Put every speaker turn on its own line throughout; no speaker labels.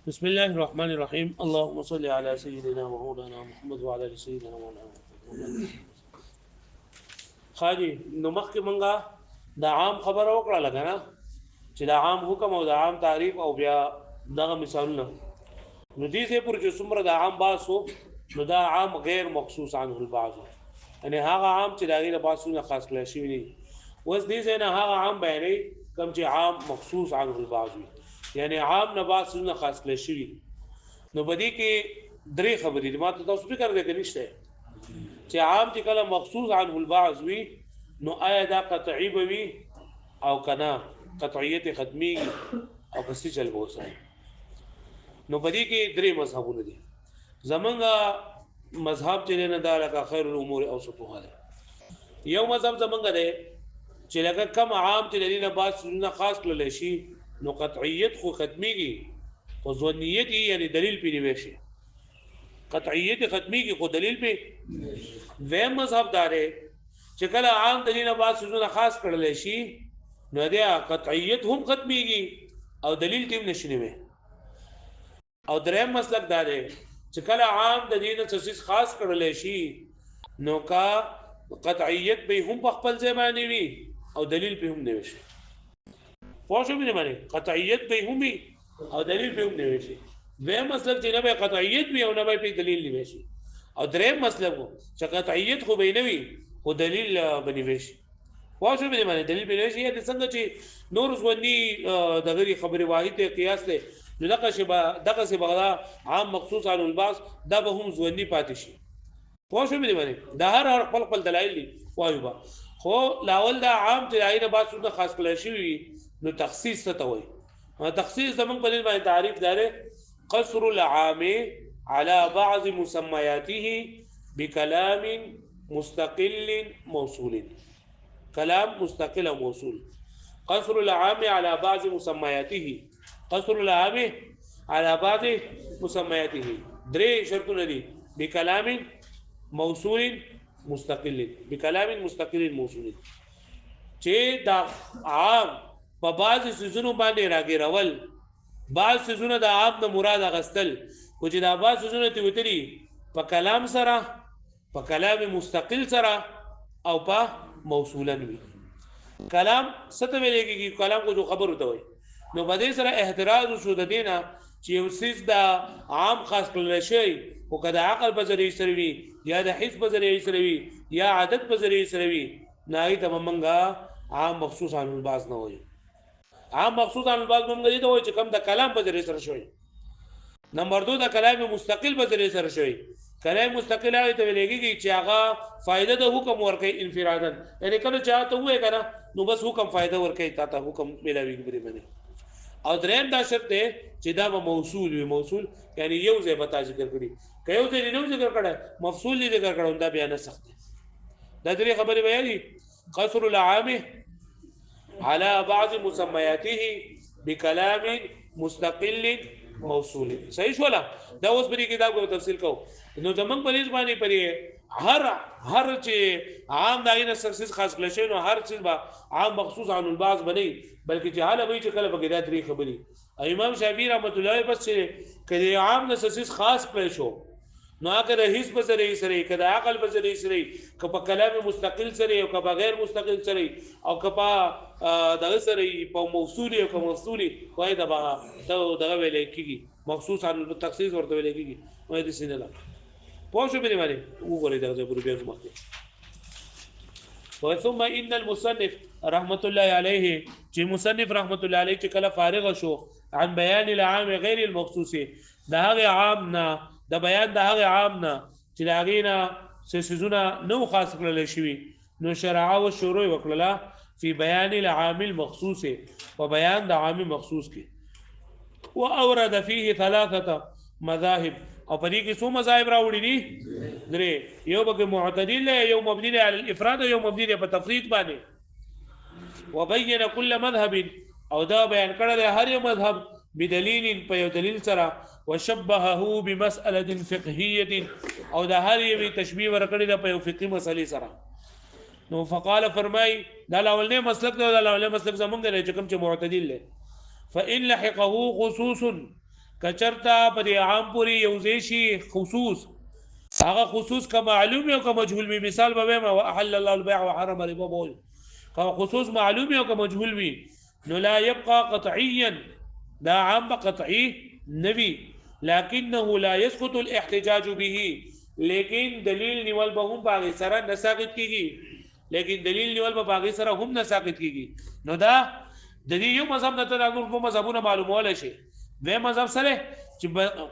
بسم الله الرحمن الرحيم. اللهم صل على سيدنا ومولانا محمد وعلى ال سيدنا مولانا محمد. خاجي نو مخکې مونږه د عام خبره وکړه لګا نه چې د عام حکم او د عام تعریف او بیا دغه مثالونه نو دې څه پر چې څومره د عام باسو نو دا عام غیر مخصوص عنه البعض یعنی هغه عام چې دغه د باسونه خاص کړی شوی دی اوس دې څه نه هغه عام بیانې کوم چې عام مخصوص عنه البعض یعنی عام نه باسونه خاص کړی شوی نو بدی کې درې خبرې دي ما ته تاسو فکر دې کنيشته چې عام چې کله مخصوص عنه البعض وي نو آیا دا قطعی به وي او کنا قطعیت ختمي او کسي چل بوسه نو بدی کې درې مذهبونه دي زمونږه مذهب چې نه دا لکه خیر الامور اوسطها ده یو مذهب زمونږه ده چې لکه کم عام چې لري نه بعد سنه خاص کړل شي نو قطعیت خو ختميږي او ظنیت یعنی دلیل پیری وشي قطعیت ختميږي خو دلیل په و مذهب داره چې کله عام دلیل نه بعد سنه خاص کړل شي نو دا قطعیت هم ختميږي او دلیل تیم نشي وي او دریم مسلک داره چې کله عام د دین تخصیص خاص کړل شي نو کا قطعیت به هم په خپل ځای باندې وي او دلیل به هم نه وي پوه شو به باندې قطعیت به هم وي او دلیل به هم نه وي و مسلک چې نه به قطعیت وي او نه به دلیل نه وي او دریم مسلک چې قطعیت خو به نه وي او دلیل بني وي پوه شو به باندې دلیل به نه وي د څنګه چې نور ځونی دغه خبره واحد قیاس له دغه شی بغدا عام مخصوص عن الباس دا به هم ځونی پاتې شي پوه شو به باندې دا هر خپل خپل دلایل دي وایو با خو لاول دا عام چې دایره باسو خاص کړی شي نو تخصیص څه ته وایي تخصیص زمون په دې باندې تعریف داره قصر العام على بعض مسمياته بكلام مستقل موصول كلام مستقل موصول قصر العام على بعض مسمياته قصر العام على بعض مسمياته دري شرطونه دي بكلام موصول مستقل بكلام مستقل موصول چې دا عام په بعض سيزونو باندې راګرول بعض سيزونه د عام د مراد غستل او چې دا بعض سيزونه ته وتري په کلام سره په کلام مستقل سره او په موصولا وي کلام ست ویلې کې کلام کو جو خبر وته وي نو په دې سره احتراز شو د دینه چې یو سیس د عام خاص کړل شي او کله عقل په ذریعہ سره وي یا د حس په ذریعہ سره وي یا عادت په ذریعہ سره وي نای ته منګه عام مخصوص عن الباس نه وي عام مخصوص عن الباس منګه دي ته وي چې کوم د کلام په ذریعہ سره شوی نمبر 2 د کلام مستقل په ذریعہ سره شوی کلام مستقل هغه ته ویلېږي چې هغه فائدہ د حکم ورکړي انفرادن یعنی کله چاته وې کنه نو بس حکم فائدہ ورکړي تا ته حکم ملاوي بری باندې او دریم دا شرط دی چې دا به موصول وي موصول یعنی یو ځای به تاسو ذکر کړی که یو ځای نه ذکر کړه مفصول دی ذکر کړه دا بیان سخت دی دا درې خبرې بیانې قصر العام على بعض مسمياته بكلام مستقل موصول صحیح شولا دا اوس بری کتاب کو تفصیل کو نو زمنګ پولیس باندې پرې هر چې عام داینه تخصیص خاص کړل شي نو هر څه با عام مخصوص عن البعض بنئ بلکې جهاله وي چې کله بګی دا درې خبرې امام شافعي رحمت الله علیه بس چې کله عام تخصیص خاص کړل شو نو اگر حس په ذریعہ سره کدا عقل په ذریعہ سره ک په کلام مستقل سره او ک بغیر مستقل سره او ک په دغه سره په موصول او ک موصول وای دا دغه ویل کیږي مخصوص عن التخصیص ورته ویل کیږي وای د سینه لا پوه شو به معنی وګورئ دغه په بیا مخکې ثم ان المصنف رحمت الله عليه چې مصنف رحمت الله عليه چې کله فارغ شو عن بیان العام غیر المخصوص دا هغه عام نه د بیان د هغه عام نه چې د هغې نه سیزونه نو خاص کړلی شوي نو شرعه و شروع وکړله فی بیان العام المخصوص په بیان د عام مخصوص کې و اورد فيه ثلاثه مذاهب او په دې کې څو مذاهب راوړي دي درې یو به معتدل یو مبني علی الافراد او یو مبني په تفرید باندې وبین كل مذهب او دا بیان کړل هر یو مذهب بدلیل په یو دلیل سره وشبهه بمسألة فقهية او دا هر یو تشبیه ورکړی د په یو فقهي مسلې سره نو فقال فرمای دا اولنې مسلک دا اولنې مسلک زمونږ دی چې کوم چې معتدل له فإن لحقه خصوص کچرتا په عام پوری یوځای شي خصوص هغه خصوص که معلوم او که مجهول وي مثال به ما احل الله البيع وحرم الربا بول که خصوص معلوم او که مجهول وي نو لا يبقى قطعيا دا عام قطعي نوي لكنه لا يسقط الاحتجاج به لیکن دلیل نیول به هم باغی سره نساقط کیږي لیکن دلیل نیول به باغی سره هم نساقط کیږي نو دا د دې یو مذهب نه تر نور په مذهبونو معلومول شي د مذهب سره چې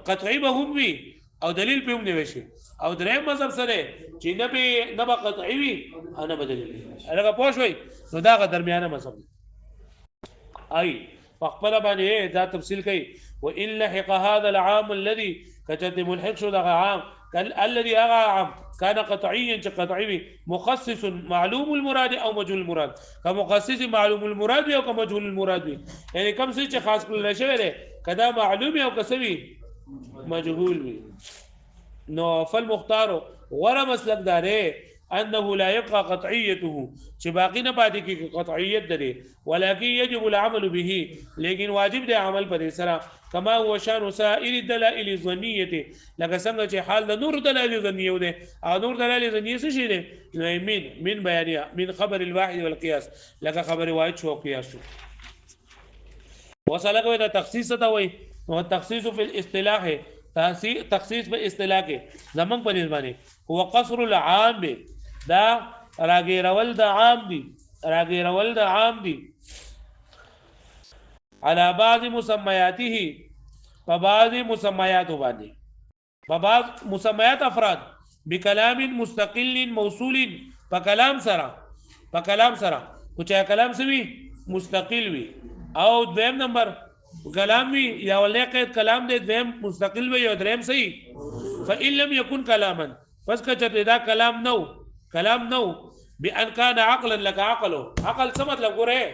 قطعي به هم وي او دلیل په هم نیوي شي او درې مذهب سره چې نه به قطعي وي او نه به دلیل هغه پوه شوي نو دا درمیانه مذهب اي فخبر باندې دا تفصیل کوي وان لحق هذا العام الذي كتب ملحق شو ده عام الذي عام كان قطعيا قطعي مخصص معلوم المراد او مجهول المراد كمخصص معلوم المراد او كمجهول المراد يعني كم څه خاص کړل شوی دی کدا معلوم او کسوي مجهول وي نو فالمختار غره مسلک داره انه لا يبقى قطعيته چې باقی نه پاتې کی قطعیت ده ولكن يجب العمل به لیکن واجب دی عمل پر سره كما هو شان سائر الدلائل الظنيه لکه څنګه چې حال د نور دلائل ظنيه ده او نور دلائل ظنيه څه شي ده من بیانيه من خبر الواحد والقياس لکه خبر واحد شو قياس وصلك الى تخصيص ته وي او تخصيص في الاصطلاح تخصیص په اصطلاح کې زمنګ په نسبانه هو قصر العام دا راګیرول د عام دي على بعض مسمياته په بعض مسميات باندې په بعض مسميات افراد بكلام مستقل موصول په کلام سره کو چا کلام سوي مستقل وي او دویم نمبر کلام وی یا ولې قید کلام دې دویم مستقل وي او دریم صحیح فإن لم يكن كلاما پس کچته دا کلام نو بأن كان عقلا لك عقل څه مطلب ګوره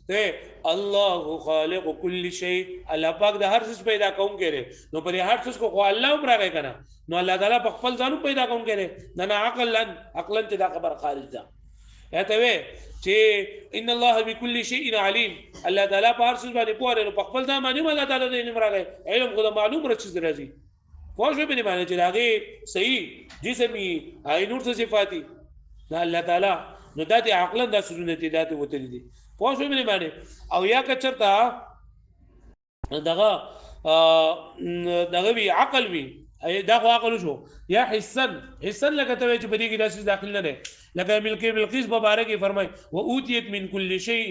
ته الله خالق كل شيء الله پاک د هر څه پیدا کوم کړي نو پر هر څه کو الله هم راغی کنه نو الله تعالی په خپل ځانو پیدا کوم کړي نه عقلا ته دا خبر خارج ده اته وي چې ان الله بكل شيء عليم الله تعالی په هر څه باندې پوهه نو په خپل ځان باندې الله تعالی د علم راغی علم خو معلوم راځي راځي خو شو به معنی چې هغه صحیح جسمي هاي نور څه صفاتي دا الله تعالی نو د عقلا د سنت ذات وتل دي خو شو به معنی او یا کچرتا دغه وی عقل وی دا خو عقل شو یا حسن لکه ته چې په دې کې داسې داخل نه ده لکه ملک بلقیس مبارک فرمای و اوتیت من كل شيء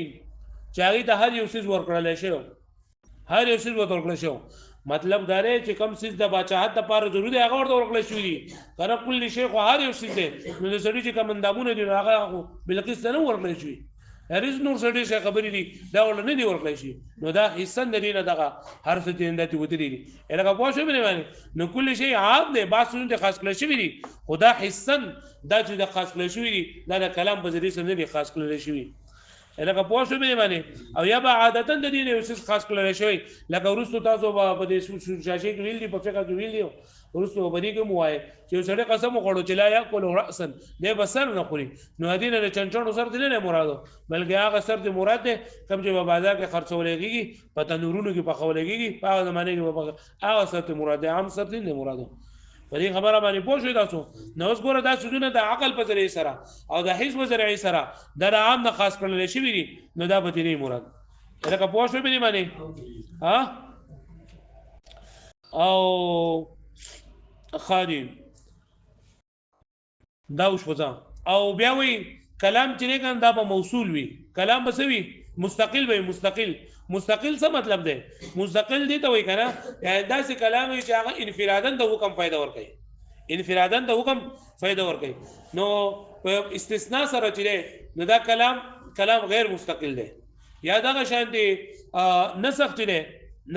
چاغي ته هر یو څه ورکړل شو مطلب دا دی چې کوم څه د بچاهت لپاره ضروري دی هغه ورته ورکړل شوی دي کنه کل شی خو هر یو څه دی نو د سړي چې کوم اندامونه دي هغه بلقیس ته نه ورکړل شوی هرڅ نور سړي څه خبرې دي دا ول نه دی ورکړل شي نو دا حسن دی نه دغه هر څه دې انداتي وته دي هغه پوه شو به نه نو کل شی عام دی باسونه ته خاص کړل شوی دي خدا حسن دا چې د خاص کړل شوی دي دا کلام په ذریعہ سره نه دی خاص کړل شوی لکه پوه شو به معنی او یا به عادتا د دې نه اوس خاص کړل شوی لکه ورستو تاسو په دې شاشه کې ویل دي په فقہ کې ویل دي ورستو په دې کې موای چې سړی قسم وکړو چې لا یاکل راسا دې بسر نه خوري نو هدي نه چنچونو سر دې نه مرادو بلکې هغه سر دې مراد ده کوم چې په بازار کې خرڅولېږي په تنورونو کې پخولېږي په هغه زمانه کې هغه سر دې مراد عام سر دې نه مرادو په دې خبره باندې پوه شئ تاسو نو اوس ګوره دا سودونه د عقل په ذریعہ سره او د حس په ذریعہ سره د عام نه خاص کړل شي وي نو دا به دې مراد لکه پوه شئ به باندې ها او خادم دا وش وځه او بیا وی کلام چې نه کنه دا په موصول وي کلام به سوي مستقل وي مستقل څه مطلب دی مستقل دی ته وای کنه یعنی داسې کلام چې هغه انفرادن د حکم فائدہ ور کوي نو په استثناء سره چې نو دا کلام غیر مستقل دی یا دا شان دی نسخ چې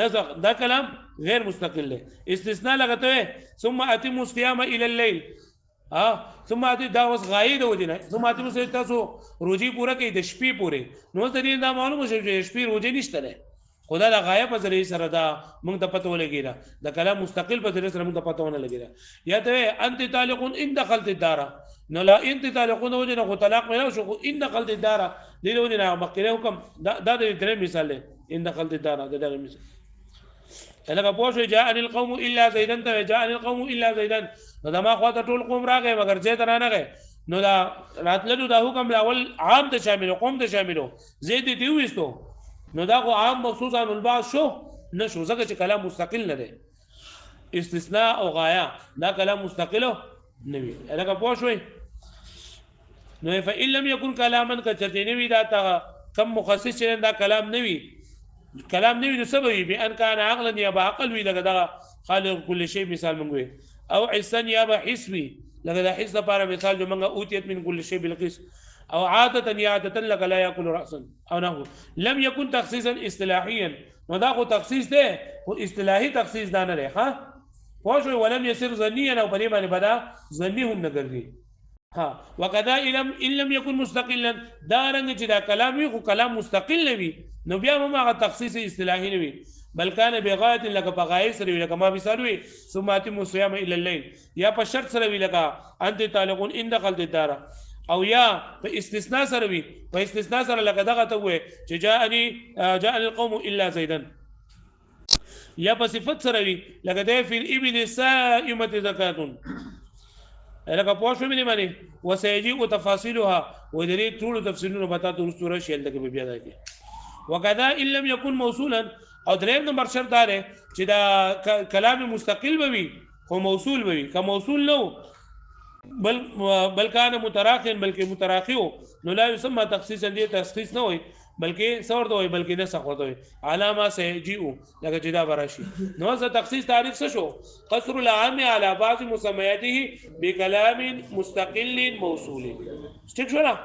نسخ دا کلام غیر مستقل دی استثناء لګته ثم اتم الصيام الى الليل ثم اتي دا وس غایې د ودینه ثم اتم تاسو روزي پوره کوي د شپې پوره نو ته دا معلومه شي چې شپې روزي نشته نه خدا د غایې په ذریعہ سره دا موږ ته پته ولګیږي د کلام مستقل په ذریعہ سره موږ ته پته ونه لګیږي یا ته انت طالق ان دخلت الدار نو لا انت طالق نو وجنه خو طلاق ملو شو ان دخلت الدار دې ونه مخکره حکم دا د درې مثال ان دخلت الدار دا مثال لکه پوه شو جاءني القوم الا زيدا ته جاءني القوم الا زيدا نو دا ما خواته ټول قوم راغی مگر زید را نه غی نو دا راتللو دا حکم اول عام ته شامل قوم ته شاملو زید دی وستو نو دا خو عام مخصوص عن البعض شو نشو ځکه چې کلام مستقل نه دی استثناء او غايه دا کلام مستقل نه وي لکه پوه شوي نو فإن لم يكن كلاما كترتنوي دا كم مخصص دا كلام نوي كلام نوي سببي بأن كان عقلا يا بعقل وي لقد خالق كل شيء مثال منغوي او حسا يا بحسبي لقد حس لپاره مثال جو منغا اوتيت من كل شيء بالقيس او عادة يا عادة لك لا ياكل راسا او نحو لم يكن تخصيصا اصطلاحيا ودا خو تخصيص ده خو اصطلاحي تخصيص دا نه ده ها پوه ولم يصير ظنيا او په دې باندې بدا ظني هم نه ګرځي ها وكذا ان لم يكن مستقلا دا رنګ چې دا کلام وي خو کلام مستقل وي نو بیا هم هغه تخصیص اصطلاحي نه وي بل كان بغایت لك بغایت سره وي لکه ما مثال وي ثم اتم الصيام الى الليل یا په شرط سره وي لکه انت طالقون ان دخلت الدار او یا په استثناء سره وي په استثناء سره لکه دغه ته وي چې جاءني القوم الا زيدا یا په صفت سره وي لکه د فی الابل سائمه زکات لکه پوه شو مې باندې وسيجيء تفاصيلها ودري ټول تفصیلونه بتا ته رسول شیل دغه بیا ده کې وکذا ان لم يكن موصولا او دریم نمبر شرط دا چې دا کلام مستقل بوي خو موصول بوي که موصول نو بل كان متراخيا بلکې متراخيو نو لا يسمى تخصيصا دي تخصيص نه وي بلکې څور دوی بلکې نه سخت وي علامه سيجيء لکه جدا براشي نو څه تخصيص تعریف څه شو قصر العام على بعض مسمياته بكلام مستقل موصول ټیک شو نه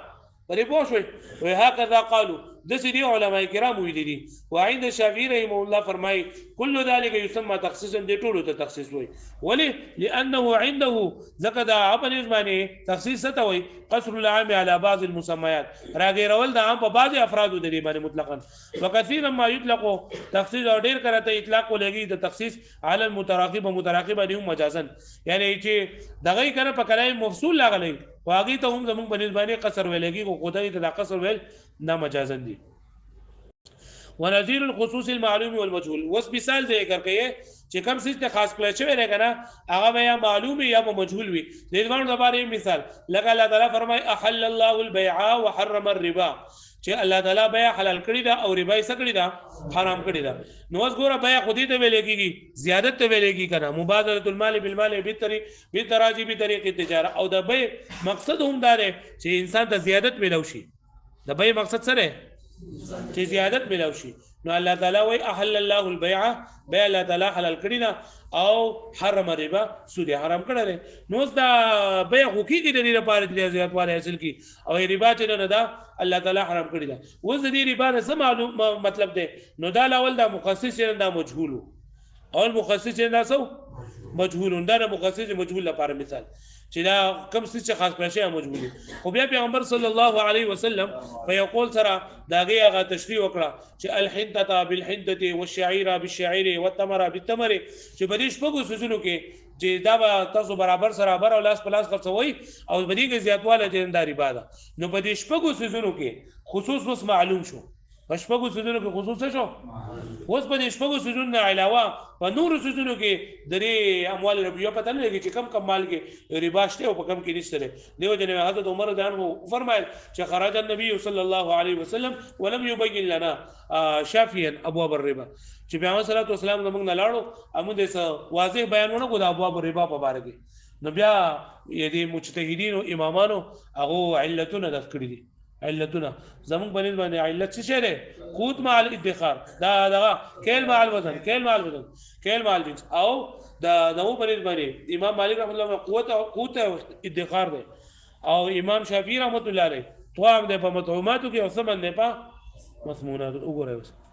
پرې پوه شوي وهكذا قالوا د سيدي علماء کرام ویلي دي وعند الشافعي رحمه الله فرمای كل ذلك يسمى تخصيصا دي ټولو ته تخصيص وي ولي لانه عنده زکد ابن زمانه تخصيص ته وي قصر العام على بعض المسميات راغيرول د عام په بعض افراد د دې باندې مطلقا وكثيرا ما يطلق تخصيص او ډیر کړه ته اطلاق ولګي د تخصيص على المتراقب متراقب دي مجازا یعنی چې دغه کنه په کلام مفصول لاغلي واغی ته هم زمون بنسبت باندې قصر ویلګي کو خدای ته قصر ویل نه مجازا دي ونظير الخصوص المعلوم والمجهول وس مثال ذکر کړي چې کوم څه ته خاص کړی شوی دی کنه هغه یا معلوم یا مجهول وي د دې باندې لپاره مثال لکه الله تعالی فرمای احل الله البيع وحرم الربا چې الله تعالی بیع حلال کړی دا او ربا یې سکړی دا حرام کړی دا نو اوس ګوره بیع خودی ته ویل کېږي زیادت ته ویل کېږي کنه مبادله المال بالمال بالتراجي بطريقه التجاره او د بیع مقصد هم دا دی چې انسان ته زیادت ملو شي د بیع مقصد سره چې زیادت ملو شي نو الله تعالی وی احل الله البيع بیع الله تعالی حلال کړی دا او حرم الربا سود حرام کړی نو دا بیع حقوقي د دې لپاره د زیاتواله حاصل کی او ربا چې نه دا الله تعالی حرام کړی دا اوس د دې ربا نه معلوم مطلب دی نو دا اول دا مخصص دا مجهول او المخصص دا سو مجهول دا مخصص مجهول لپاره مثال چې دا کم څه خاص کړی شی مجهول خو بیا پیغمبر صلی الله علیه وسلم په یو قول سره داغه هغه تشریح وکړه چې الحنطه بالحنطه والشعير بالشعير والتمر بالتمر چې په دې شپږو سوزونو کې چې دا تاسو برابر سره او لاس په لاس خرڅوي او په دې کې زیاتواله دینداري باده نو په دې شپږو سوزونو کې خصوص وس معلوم شو په شپږو سوزونو کې خصوص شو اوس په دې شپږو سوزونو نه علاوه په نورو سوزونو کې درې اموال ربیه پته نه لګي چې کم مال کې ربا شته او په کم کې نشته دیو جن حضرت عمر دانو فرمایل چې خرج النبي صلی الله علیه وسلم ولم يبين لنا شافيا ابواب الربا چې پیغمبر صلی الله علیه وسلم موږ نه لاړو امو دې واضح بیانونه کو د ابواب الربا په اړه کې نو بیا یدي مجتهدین او امامانو هغه علتونه ذکر کړی دي علتونه زمون بنل باندې علت څه شه قوت مع الادخار دا کیل مع الوزن کیل مع الجنس او دا نو بنل باندې امام مالک رحمه الله قوت ادخار دی او امام شافعی رحمه الله علیه طعام د په مطعوماتو کې او ثمن نه په مسمونات وګورئ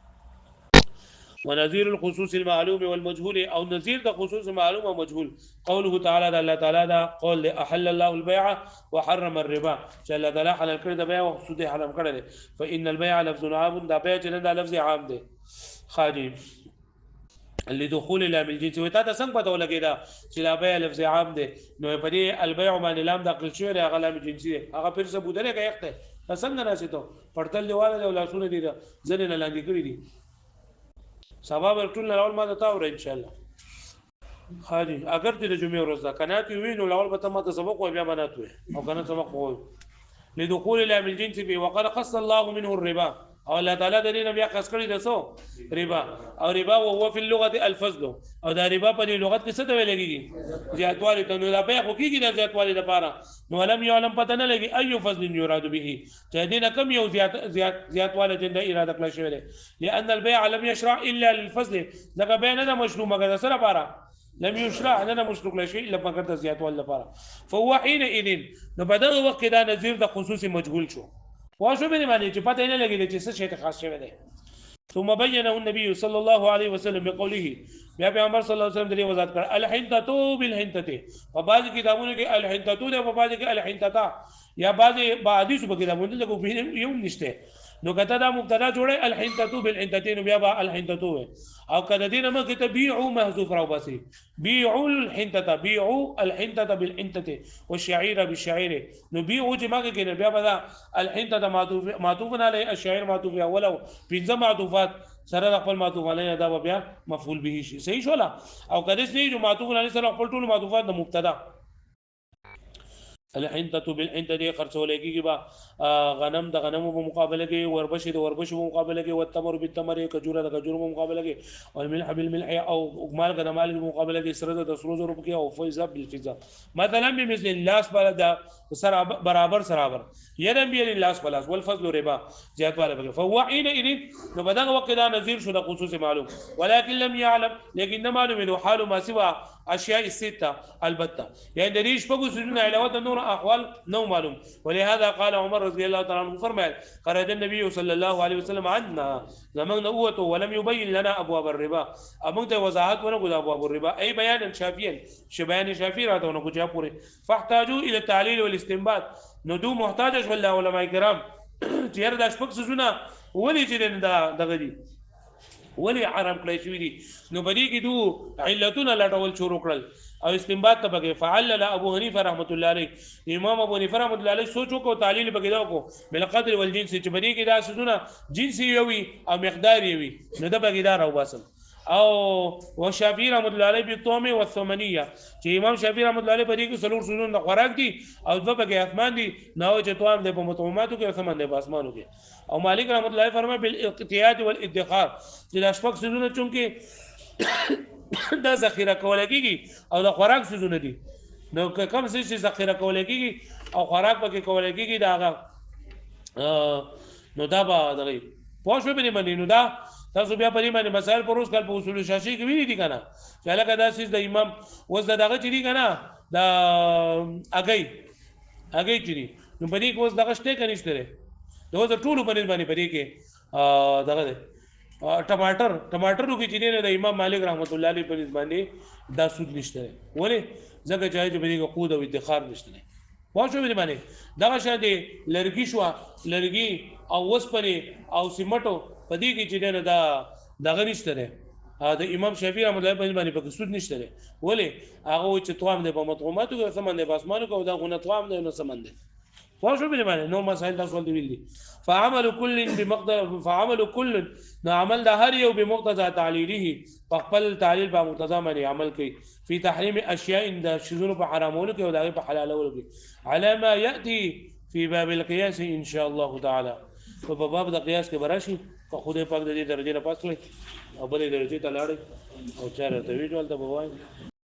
ونظير الخصوص المعلوم والمجهول او نظير د خصوص معلوم او مجهول قوله تعالى الله تعالى دا قول احل الله البيع وحرم الربا چې الله تعالی حلال کړی د بیع او سود حرام کړی فان البيع لفظ عام دا بیع چې دا لفظ عام دی خاجی لدخول لام الجنس وتا ته څنګه پته ولګیدا چې لا بیع لفظ عام دی نو په دې البيع باندې لام داخل شوی هغه لام جنسي هغه پر څه بودره کې یخته څنګه راشي ته پړتل دیواله او لاسونه دي ځنه لاندې کړی دي سبا به ټول اول ما ته تاوره ان شاء الله. حاجی اگر دې د جمعې ورځ ده کنات وي نو اول به ته ما ته سبق وای بیا بنات وي او کنه سبق وای لدخول الى بالجنس به وقد قص الله منه الربا او الله تعالی د دې نبی خاص کړی د سو ربا او ربا وهو في اللغه الفضل او دا ربا په لغت کې څه ته ویل کېږي زیاتوالی ته نو دا به خو کېږي د زیاتوالی لپاره نو علم يعلم پته نه لګي اي فضل يراد به چې دې نه کم یو زیاتوالی ته اراده کړی شوی دی لان البيع لم يشرع الا للفضل ځکه بیع نه مشروع مګر سره لپاره لم يشرع لنا مشروع لا شيء لما قد زيات ولا لپاره فهو حينئذ نو په دغه وخت دا نظیر د خصوصي مجهول شو واښو به معنی چې پته نه لګیږي چې څه شی ته خاص شوی دی ثم بينه النبي صلى الله عليه وسلم بقوله بیا پیغمبر صلی الله علیه وسلم دې وضاحت کړ الحنتتو بالحنتته په بعض کتابونو کې الحنتتو ده په بعض کې الحنتتا یا بعض حدیث په کتابونو کې یو نشته نو کته دا مبتدا جوړه الحنتتو بالحنتتين بیا با الحنتتو او کده دینه مکه تبيعوا محذوف راو باسي بيعوا الحنتته بيعوا الحنتته بالحنتته والشعير بالشعير نو بيعوا چې مکه کې بیا با الحنتته معطوف علی الشعير معطوف اولو پنځه معطوفات سره خپل معطوف علی دا بیا مفعول به شي صحیح شولا او کده چې معطوف علی سره خپل ټول معطوفات د مبتدا الحنتة بالحنتة دي خرڅول کېږي با غنم د غنمو په مقابله کې وربشي د وربشو په مقابله کې والتمر بالتمر کجوره د کجورو په مقابله کې او الملح بالملح او مال د مال په مقابله کې سره د سرو زرو کې او فیضه بالفیضه مثلا بمثل اللاس بلد سره برابر سرابر يدا بيد اللاس بلاس والفضل ربا زيادة ولا بقى فهو حينئذ نو بدغه وقت دا نظیر شو د خصوص معلوم ولكن لم يعلم لكن معلوم انه حال ما سوى اشياء السته البته يعني دريش فوق سجون علاوه النور احوال نو معلوم ولهذا قال عمر رضي الله تعالى عنه فرمى قرأ النبي صلى الله عليه وسلم عنا زمان نوته ولم يبين لنا ابواب الربا امنت وضاحت ونقول ابواب الربا اي بيانا شافيا شبيان شافي راته ونقول جابوري فاحتاجوا الى التعليل والاستنباط ندو محتاج ولا علماء کرام چیر د شپږ سوزونه ولې چې دغه دي ولې حرام کړی شوی دي نو بدی کې دو علتونه لټول شروع کړل او استنباط ته بګه فعلل ابو حنیفه رحمت الله علیه امام ابو حنیفه رحمت الله علیه سوچو کو تعلیل بګه دا کو بالقدر والجنس چې بدی کې دا سوزونه جنسي وي او مقدار وي نو د بګه دا راو باسل او وشافعي رحمت الله علیه بالطعم والثمنيه چې امام شافعي رحمت الله علیه په دې کې څلور سوزونه د خوراک دي او د بګه اثمان دي نو چې طعام د په مطعوماتو کې او ثمن د په اسمانو کې او مالک رحمت الله فرمای بالاقتياد والادخار چې د شپږ سوزونه چونکه دا ذخیره کول کېږي او د خوراک سوزونه دي نو کوم څه چې ذخیره کول کېږي او خوراک پکې کول کېږي دا نو دا به دغه پوښښ به باندې نو دا تاسو بیا په دې باندې مسائل پروس کول په اصول شاشي کې ویلي دي کنه چې لکه دا سیس د امام وز دغه چې دي کنه دا اگې چې دي نو په دې کې وز دغه شته کنيشته دوه د ټولو باندې په دې کې دغه ټماټرو کې چې دی د امام مالک رحمت الله علیه په باندې دا سود نشته ولې ځکه چې په دې کې قود او ادخار نشته واښو به باندې دغه شاده لرګي شو لرګي او وسپنه او سیمټو په دې کې چې دی دا دغه نشته د امام شافعي رحمت الله باندې په سود نشته ولې هغه چې توام د په مطعوماتو کې سمند په اسمانو کې دا غونه توام نه نو سمند واښو به باندې نو مسائل تاسو ولې ویلي فعمل كل بمقدار فعمل كل نو عمل د هر یو بمقتضى تعلیله خپل تعلیل په مقتضا باندې عمل کوي فی تحریم اشیاء د شذور په حرامولو کې او د په حلالولو کې على ما یاتي فی باب القياس ان شاء الله تعالی په باب د قیاس کې براشي په خدای پاک د دې درجه نه پاس کړي او بلې درجه ته لاړ او چاره ته ویډیو ته بوای